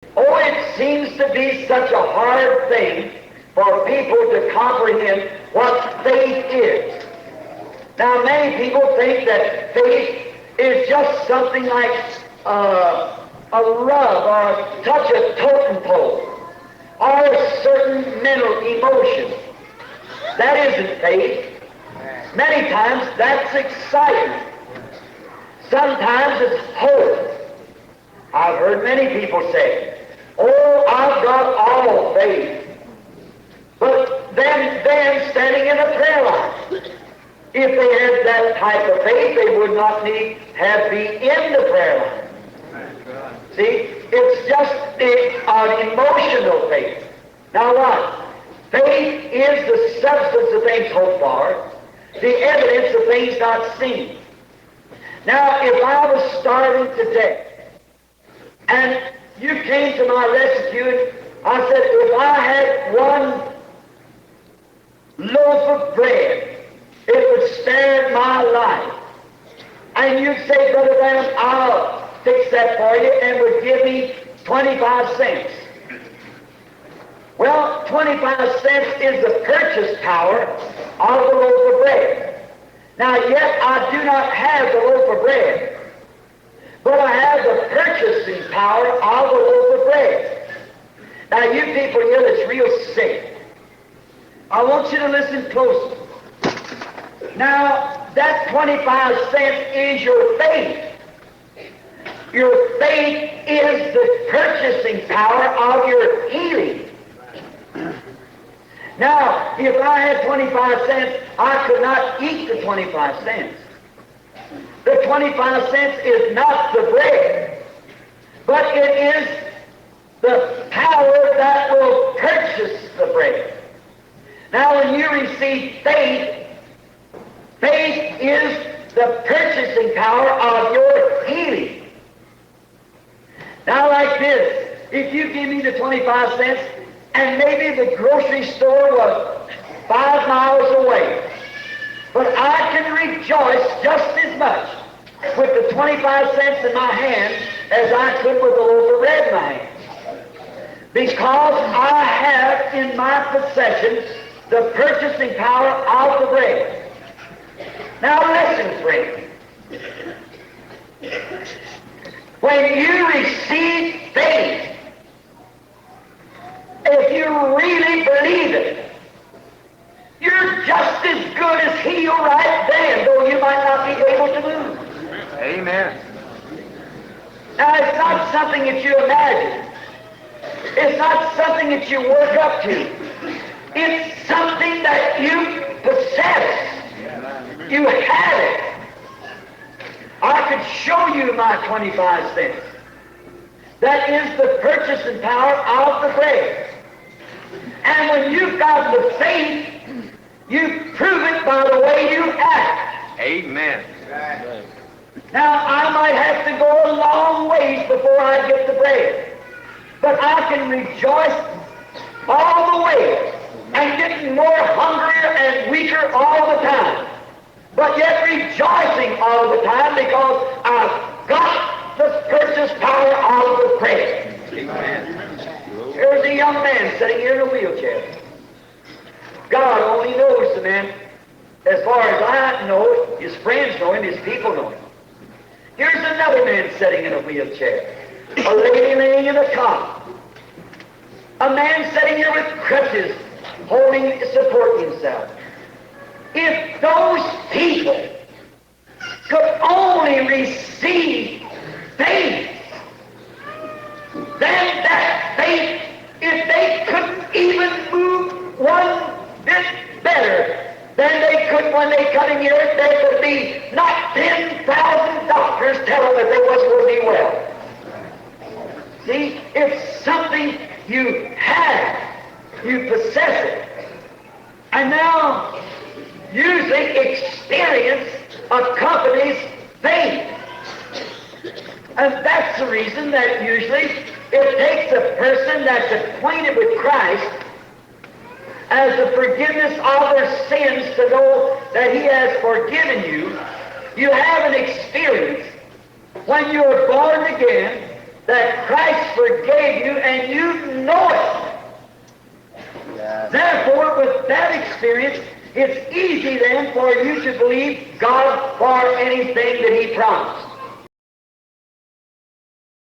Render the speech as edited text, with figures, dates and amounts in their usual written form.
Oh, it seems to be such a hard thing for people to comprehend what faith is. Now, many people think that faith is just something like a rub or a touch of totem pole or a certain mental emotion. That isn't faith. Many times that's excitement. Sometimes it's hope. I've heard many people say, "Oh, I've got all faith." But then standing in a prayer line, if they had that type of faith, they would not need have be in the prayer line. See, it's just an emotional faith. Now what? Faith is the substance of things hoped for, the evidence of things not seen. Now, if I was starving to death, and you came to my rescue, I said, if I had one loaf of bread, it would spare my life. And you'd say, Brother Branham, I'll fix that for you, and would give me 25 cents. Well, 25 cents is the purchase power of the loaf of bread. Now, yet I do not have the loaf of bread, but I have the purchasing power of the loaf of bread. Now, you people here that's real sick, I want you to listen closely. Now, that 25 cents is your faith. Your faith is the purchasing power of your healing. Now, if I had 25 cents, I could not eat the 25 cents. The 25 cents is not the bread, but it is the power that will purchase the bread. Now, when you receive faith, faith is the purchasing power of your healing. Now, like this, if you give me the 25 cents, and maybe the grocery store was 5 miles away, but I can rejoice just as much with the 25 cents in my hand as I could with a loaf of bread in my hand, because I have in my possession the purchasing power of the bread. Now listen, friend. When you receive faith, if you really believe it, you're just as good as healed right then, though you might not be able to move. Amen. Now, it's not something that you imagine. It's not something that you work up to. It's something that you possess. You have it. I could show you my 25 cents. That is the purchasing power of the bread. And when you've got the faith, you prove it by the way you act. Amen. Now, I might have to go a long ways before I get the bread, but I can rejoice all the way and getting more hungrier and weaker all the time, but yet rejoicing all the time because I've got the purchase power of the bread. Amen. There's a young man sitting here in a wheelchair. God only knows the man. As far as I know, his friends know him, his people know him. Here's another man sitting in a wheelchair. A lady laying in a cot. A man sitting here with crutches, supporting himself. If those people could only receive faith, then that faith, if they couldn't even move one bit better than they could when they come in here, there could be not 10,000 doctors telling that they wasn't going to be well. See, it's something you have. You possess it. And now, usually experience accompanies faith. And that's the reason that usually it takes a person that's acquainted with Christ as the forgiveness of their sins to know that He has forgiven you. You have an experience when you are born again that Christ forgave you and you know it. Yes. Therefore, with that experience, it's easy then for you to believe God for anything that He promised.